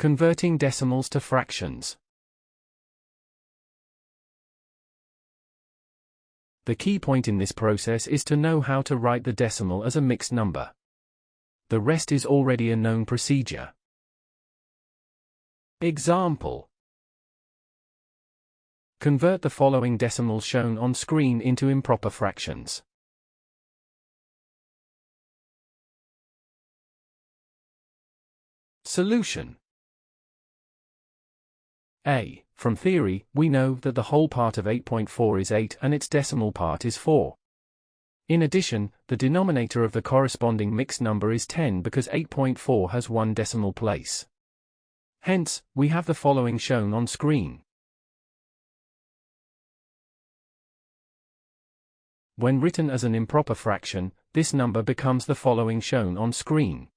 Converting decimals to fractions. The key point in this process is to know how to write the decimal as a mixed number. The rest is already a known procedure. Example: convert the following decimals shown on screen into improper fractions. Solution. A. From theory, we know that the whole part of 8.4 is 8 and its decimal part is 4. In addition, the denominator of the corresponding mixed number is 10 because 8.4 has one decimal place. Hence, we have the following shown on screen. When written as an improper fraction, this number becomes the following shown on screen.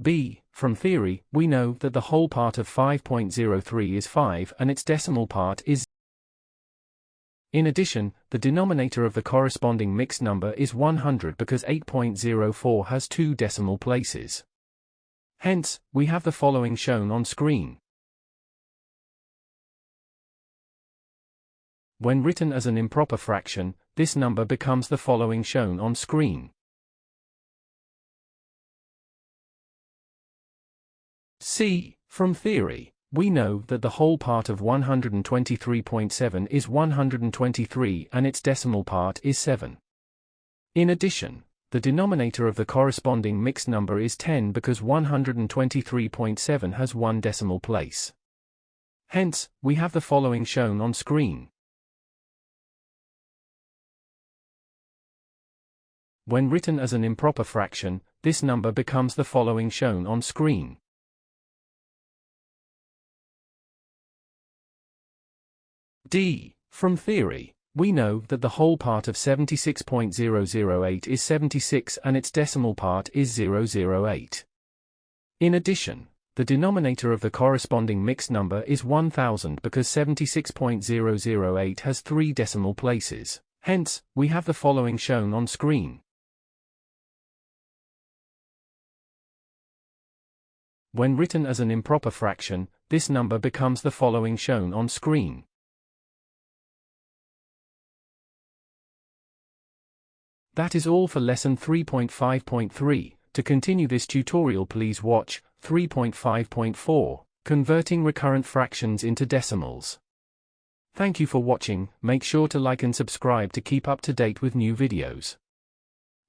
B. From theory, we know that the whole part of 5.03 is 5 and its decimal part is. In addition, the denominator of the corresponding mixed number is 100 because 8.04 has two decimal places. Hence, we have the following shown on screen. When written as an improper fraction, this number becomes the following shown on screen. C. From theory, we know that the whole part of 123.7 is 123 and its decimal part is 7. In addition, the denominator of the corresponding mixed number is 10 because 123.7 has one decimal place. Hence, we have the following shown on screen. When written as an improper fraction, this number becomes the following shown on screen. D. From theory, we know that the whole part of 76.008 is 76 and its decimal part is 008. In addition, the denominator of the corresponding mixed number is 1000 because 76.008 has three decimal places. Hence, we have the following shown on screen. When written as an improper fraction, this number becomes the following shown on screen. That is all for lesson 3.5.3. To continue this tutorial, please watch 3.5.4, Converting Recurrent Fractions into Decimals. Thank you for watching. Make sure to like and subscribe to keep up to date with new videos.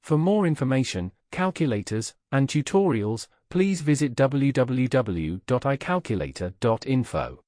For more information, calculators, and tutorials, please visit www.icalculator.info.